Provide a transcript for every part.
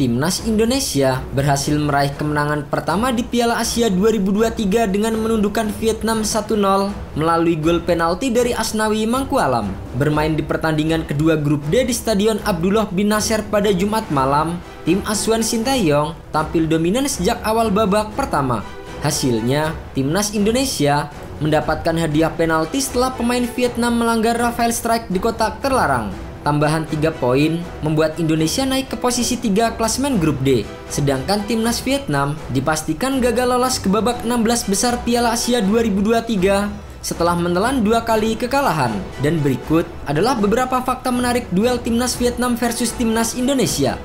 Timnas Indonesia berhasil meraih kemenangan pertama di Piala Asia 2023 dengan menundukkan Vietnam 1-0 melalui gol penalti dari Asnawi Mangkualam. Bermain di pertandingan kedua grup D di Stadion Abdullah bin Nasser pada Jumat malam, tim asuhan Sintayong tampil dominan sejak awal babak pertama. Hasilnya, Timnas Indonesia mendapatkan hadiah penalti setelah pemain Vietnam melanggar Rafael Strike di kotak terlarang. Tambahan 3 poin membuat Indonesia naik ke posisi 3 klasemen grup D. Sedangkan Timnas Vietnam dipastikan gagal lolos ke babak 16 besar Piala Asia 2023 setelah menelan 2 kali kekalahan. Dan berikut adalah beberapa fakta menarik duel Timnas Vietnam versus Timnas Indonesia.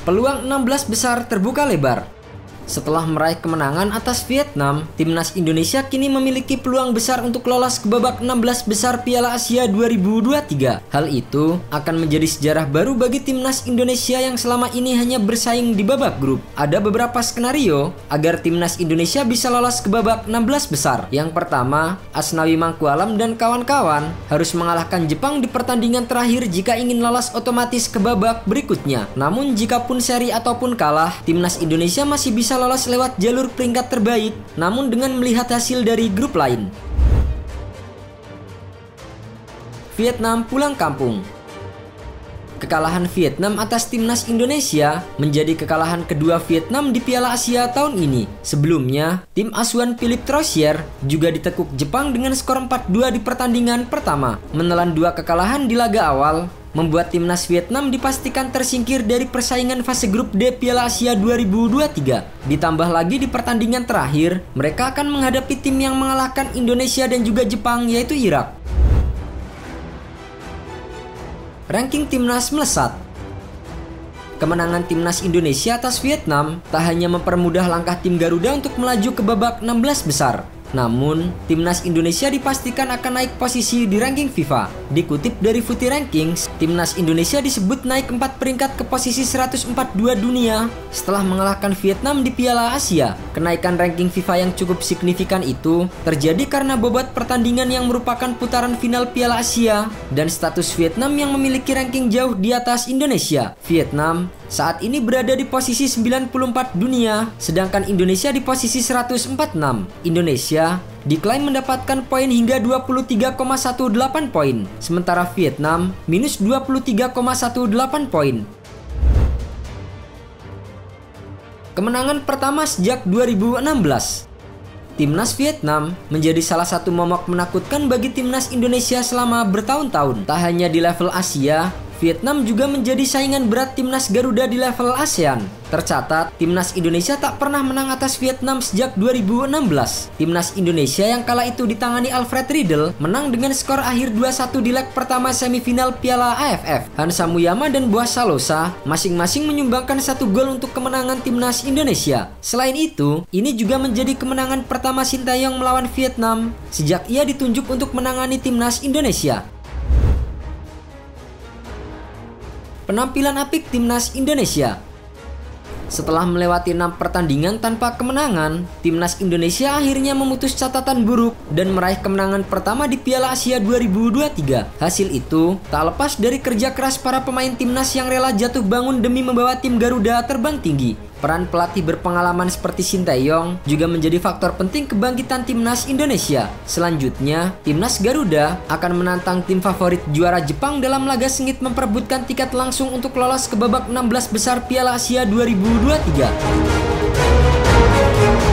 Peluang 16 besar terbuka lebar. Setelah meraih kemenangan atas Vietnam, Timnas Indonesia kini memiliki peluang besar untuk lolos ke babak 16 besar Piala Asia 2023. Hal itu akan menjadi sejarah baru bagi Timnas Indonesia yang selama ini hanya bersaing di babak grup. Ada beberapa skenario agar Timnas Indonesia bisa lolos ke babak 16 besar. Yang pertama, Asnawi Mangkualam dan kawan-kawan harus mengalahkan Jepang di pertandingan terakhir jika ingin lolos otomatis ke babak berikutnya. Namun jikapun seri ataupun kalah, Timnas Indonesia masih bisa lolos lewat jalur peringkat terbaik, namun dengan melihat hasil dari grup lain. Vietnam pulang kampung. Kekalahan Vietnam atas Timnas Indonesia menjadi kekalahan kedua Vietnam di Piala Asia tahun ini. Sebelumnya, tim asuhan Philippe Troussier juga ditekuk Jepang dengan skor 4-2 di pertandingan pertama. Menelan 2 kekalahan di laga awal membuat Timnas Vietnam dipastikan tersingkir dari persaingan fase grup D Piala Asia 2023. Ditambah lagi di pertandingan terakhir, mereka akan menghadapi tim yang mengalahkan Indonesia dan juga Jepang, yaitu Irak. Ranking Timnas melesat. Kemenangan Timnas Indonesia atas Vietnam tak hanya mempermudah langkah tim Garuda untuk melaju ke babak 16 besar, namun, Timnas Indonesia dipastikan akan naik posisi di ranking FIFA. Dikutip dari Footy Rankings, Timnas Indonesia disebut naik 4 peringkat ke posisi 142 dunia setelah mengalahkan Vietnam di Piala Asia. Kenaikan ranking FIFA yang cukup signifikan itu terjadi karena bobot pertandingan yang merupakan putaran final Piala Asia dan status Vietnam yang memiliki ranking jauh di atas Indonesia. Vietnam saat ini berada di posisi 94 dunia, sedangkan Indonesia di posisi 146. Indonesia diklaim mendapatkan poin hingga 23,18 poin, sementara Vietnam minus 23,18 poin. Kemenangan pertama sejak 2016. Timnas Vietnam menjadi salah satu momok menakutkan bagi Timnas Indonesia selama bertahun-tahun. Tak hanya di level Asia, Vietnam juga menjadi saingan berat Timnas Garuda di level ASEAN. Tercatat, Timnas Indonesia tak pernah menang atas Vietnam sejak 2016. Timnas Indonesia yang kala itu ditangani Alfred Riedel menang dengan skor akhir 2-1 di leg pertama semifinal Piala AFF. Hansa Muyama dan Boaz Salosa masing-masing menyumbangkan 1 gol untuk kemenangan Timnas Indonesia. Selain itu, ini juga menjadi kemenangan pertama Sintayong melawan Vietnam sejak ia ditunjuk untuk menangani Timnas Indonesia. Penampilan apik Timnas Indonesia. Setelah melewati 6 pertandingan tanpa kemenangan, Timnas Indonesia akhirnya memutus catatan buruk dan meraih kemenangan pertama di Piala Asia 2023. Hasil itu tak lepas dari kerja keras para pemain Timnas yang rela jatuh bangun demi membawa tim Garuda terbang tinggi. Peran pelatih berpengalaman seperti Sintayong juga menjadi faktor penting kebangkitan Timnas Indonesia. Selanjutnya, Timnas Garuda akan menantang tim favorit juara Jepang dalam laga sengit memperebutkan tiket langsung untuk lolos ke babak 16 besar Piala Asia 2023.